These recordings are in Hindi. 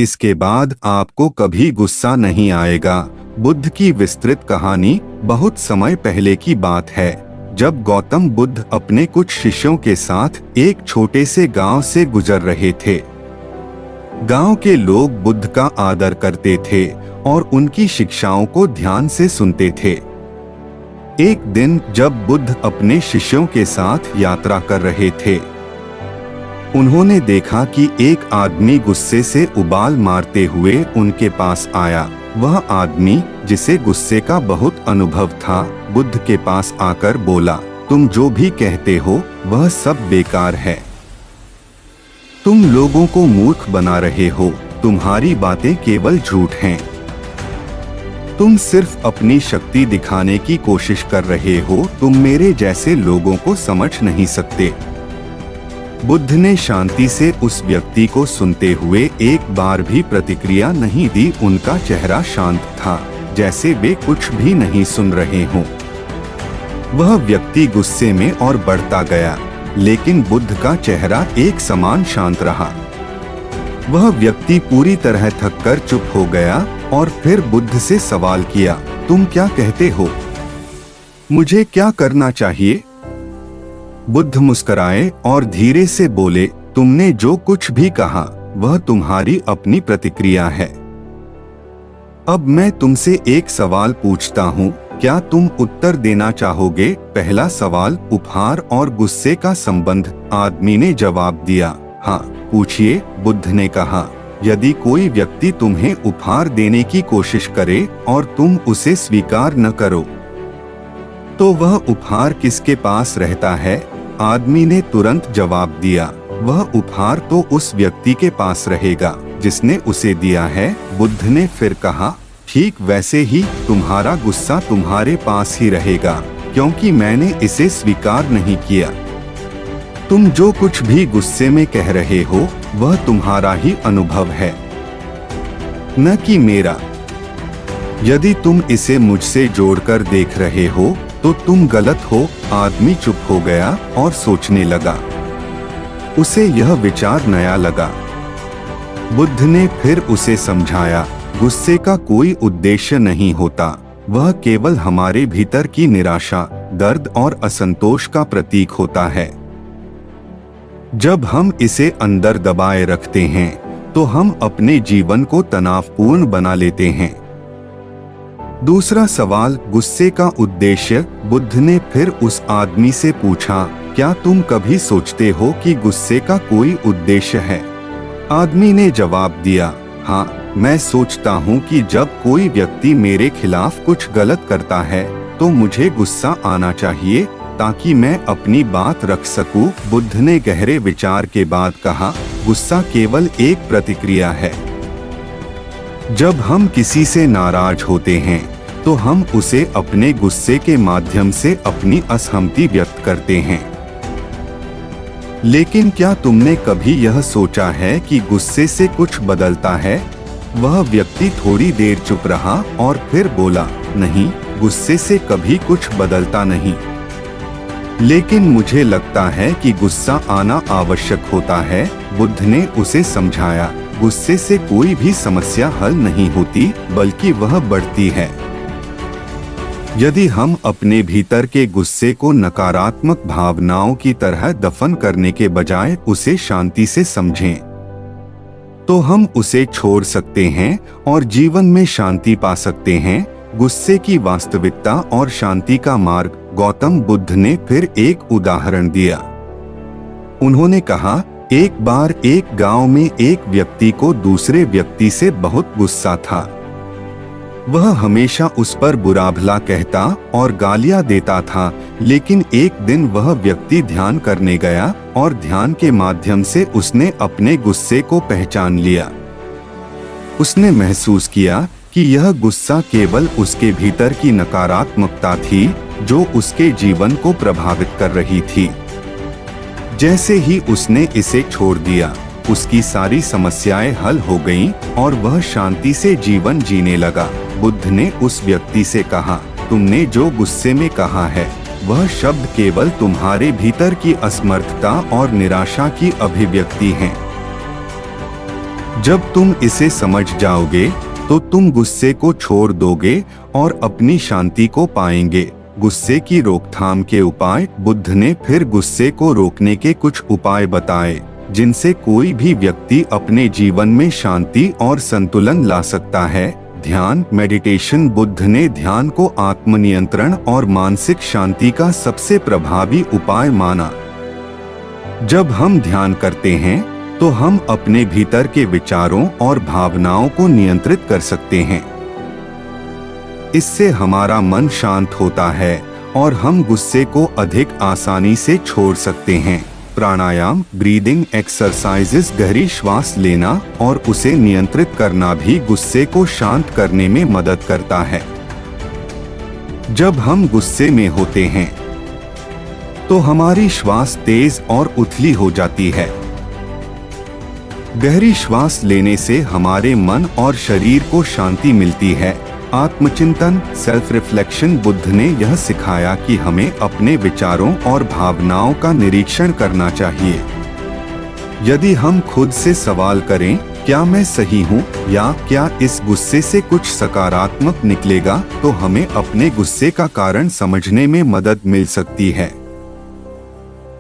इसके बाद आपको कभी गुस्सा नहीं आएगा। बुद्ध की विस्तृत कहानी बहुत समय पहले की बात है, जब गौतम बुद्ध अपने कुछ शिष्यों के साथ एक छोटे से गांव से गुजर रहे थे। गांव के लोग बुद्ध का आदर करते थे और उनकी शिक्षाओं को ध्यान से सुनते थे। एक दिन जब बुद्ध अपने शिष्यों के साथ यात्रा कर रहे थे, उन्होंने देखा कि एक आदमी गुस्से से उबाल मारते हुए उनके पास आया। वह आदमी, जिसे गुस्से का बहुत अनुभव था, बुद्ध के पास आकर बोला, तुम जो भी कहते हो वह सब बेकार है। तुम लोगों को मूर्ख बना रहे हो, तुम्हारी बातें केवल झूठ हैं। तुम सिर्फ अपनी शक्ति दिखाने की कोशिश कर रहे हो, तुम मेरे जैसे लोगों को समझ नहीं सकते। बुद्ध ने शांति से उस व्यक्ति को सुनते हुए एक बार भी प्रतिक्रिया नहीं दी। उनका चेहरा शांत था, जैसे वे कुछ भी नहीं सुन रहे हों। वह व्यक्ति गुस्से में और बढ़ता गया, लेकिन बुद्ध का चेहरा एक समान शांत रहा। वह व्यक्ति पूरी तरह थककर चुप हो गया और फिर बुद्ध से सवाल किया, तुम क्या कहते हो? मुझे क्या करना चाहिए? बुद्ध मुस्कुराए और धीरे से बोले, तुमने जो कुछ भी कहा वह तुम्हारी अपनी प्रतिक्रिया है। अब मैं तुमसे एक सवाल पूछता हूँ, क्या तुम उत्तर देना चाहोगे? पहला सवाल, उपहार और गुस्से का संबंध। आदमी ने जवाब दिया, हाँ पूछिए। बुद्ध ने कहा, यदि कोई व्यक्ति तुम्हें उपहार देने की कोशिश करे और तुम उसे स्वीकार न करो, तो वह उपहार किसके पास रहता है? आदमी ने तुरंत जवाब दिया, वह उपहार तो उस व्यक्ति के पास रहेगा जिसने उसे दिया है। बुद्ध ने फिर कहा, ठीक वैसे ही तुम्हारा गुस्सा तुम्हारे पास ही रहेगा, क्योंकि मैंने इसे स्वीकार नहीं किया। तुम जो कुछ भी गुस्से में कह रहे हो वह तुम्हारा ही अनुभव है, न कि मेरा। यदि तुम इसे मुझसे जोड़कर देख रहे हो तो तुम गलत हो। आदमी चुप हो गया और सोचने लगा। उसे यह विचार नया लगा। बुद्ध ने फिर उसे समझाया, गुस्से का कोई उद्देश्य नहीं होता, वह केवल हमारे भीतर की निराशा, दर्द और असंतोष का प्रतीक होता है। जब हम इसे अंदर दबाए रखते हैं तो हम अपने जीवन को तनावपूर्ण बना लेते हैं। दूसरा सवाल, गुस्से का उद्देश्य। बुद्ध ने फिर उस आदमी से पूछा, क्या तुम कभी सोचते हो कि गुस्से का कोई उद्देश्य है? आदमी ने जवाब दिया, हाँ मैं सोचता हूँ कि जब कोई व्यक्ति मेरे खिलाफ कुछ गलत करता है तो मुझे गुस्सा आना चाहिए ताकि मैं अपनी बात रख सकूं। बुद्ध ने गहरे विचार के बाद कहा, गुस्सा केवल एक प्रतिक्रिया है। जब हम किसी से नाराज होते हैं तो हम उसे अपने गुस्से के माध्यम से अपनी असहमति व्यक्त करते हैं। लेकिन क्या तुमने कभी यह सोचा है कि गुस्से से कुछ बदलता है? वह व्यक्ति थोड़ी देर चुप रहा और फिर बोला, नहीं, गुस्से से कभी कुछ बदलता नहीं। लेकिन मुझे लगता है कि गुस्सा आना आवश्यक होता है। बुद्ध ने उसे समझाया, गुस्से से कोई भी समस्या हल नहीं होती, बल्कि वह बढ़ती है। यदि हम अपने भीतर के गुस्से को नकारात्मक भावनाओं की तरह दफन करने के बजाय उसे शांति से समझें, तो हम उसे छोड़ सकते हैं और जीवन में शांति पा सकते हैं। गुस्से की वास्तविकता और शांति का मार्ग। गौतम बुद्ध ने फिर एक उदाहरण दिया। उन्होंने कहा, एक बार एक गांव में एक व्यक्ति को दूसरे व्यक्ति से बहुत गुस्सा था। वह हमेशा उस पर बुरा भला कहता और गालियां देता था, लेकिन एक दिन वह व्यक्ति ध्यान करने गया और ध्यान के माध्यम से उसने अपने गुस्से को पहचान लिया। उसने महसूस किया कि यह गुस्सा केवल उसके भीतर की नकारात्मकता थी जो उसके जीवन को प्रभावित कर रही थी। जैसे ही उसने इसे छोड़ दिया, उसकी सारी समस्याएं हल हो गईं और वह शांति से जीवन जीने लगा। बुद्ध ने उस व्यक्ति से कहा, तुमने जो गुस्से में कहा है वह शब्द केवल तुम्हारे भीतर की असमर्थता और निराशा की अभिव्यक्ति हैं। जब तुम इसे समझ जाओगे तो तुम गुस्से को छोड़ दोगे और अपनी शांति को पाएंगे। गुस्से की रोकथाम के उपाय। बुद्ध ने फिर गुस्से को रोकने के कुछ उपाय बताए जिनसे कोई भी व्यक्ति अपने जीवन में शांति और संतुलन ला सकता है। ध्यान, मेडिटेशन। बुद्ध ने ध्यान को आत्मनियंत्रण और मानसिक शांति का सबसे प्रभावी उपाय माना। जब हम ध्यान करते हैं तो हम अपने भीतर के विचारों और भावनाओं को नियंत्रित कर सकते हैं। इससे हमारा मन शांत होता है और हम गुस्से को अधिक आसानी से छोड़ सकते हैं। प्राणायाम, ब्रीदिंग एक्सरसाइजेस। गहरी श्वास लेना और उसे नियंत्रित करना भी गुस्से को शांत करने में मदद करता है। जब हम गुस्से में होते हैं तो हमारी श्वास तेज और उथली हो जाती है। गहरी श्वास लेने से हमारे मन और शरीर को शांति मिलती है। आत्मचिंतन, सेल्फ रिफ्लेक्शन। बुद्ध ने यह सिखाया कि हमें अपने विचारों और भावनाओं का निरीक्षण करना चाहिए। यदि हम खुद से सवाल करें, क्या मैं सही हूँ या क्या इस गुस्से से कुछ सकारात्मक निकलेगा, तो हमें अपने गुस्से का कारण समझने में मदद मिल सकती है।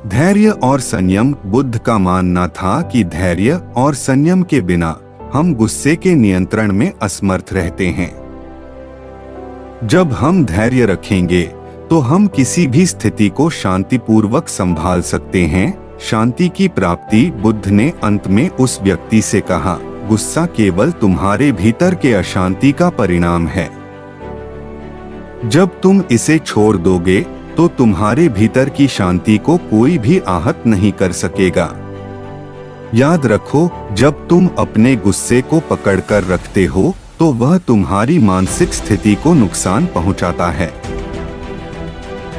धैर्य और संयम। बुद्ध का मानना था कि धैर्य और संयम के बिना हम गुस्से के नियंत्रण में असमर्थ रहते हैं। जब हम धैर्य रखेंगे तो हम किसी भी स्थिति को शांतिपूर्वक संभाल सकते हैं। शांति की प्राप्ति। बुद्ध ने अंत में उस व्यक्ति से कहा, गुस्सा केवल तुम्हारे भीतर के अशांति का परिणाम है। जब तुम इसे छोड़ दोगे तो तुम्हारे भीतर की शांति को कोई भी आहत नहीं कर सकेगा। याद रखो, जब तुम अपने गुस्से को पकड़कर रखते हो तो वह तुम्हारी मानसिक स्थिति को नुकसान पहुंचाता है,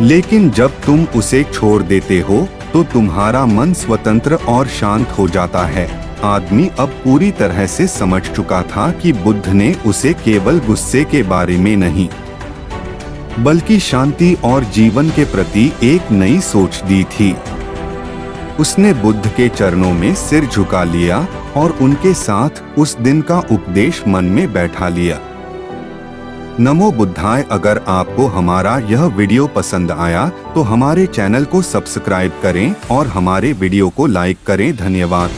लेकिन जब तुम उसे छोड़ देते हो तो तुम्हारा मन स्वतंत्र और शांत हो जाता है। आदमी अब पूरी तरह से समझ चुका था कि बुद्ध ने उसे केवल गुस्से के बारे में नहीं बल्कि शांति और जीवन के प्रति एक नई सोच दी थी। उसने बुद्ध के चरणों में सिर झुका लिया और उनके साथ उस दिन का उपदेश मन में बैठा लिया। नमो बुद्धाय। अगर आपको हमारा यह वीडियो पसंद आया तो हमारे चैनल को सब्सक्राइब करें और हमारे वीडियो को लाइक करें। धन्यवाद।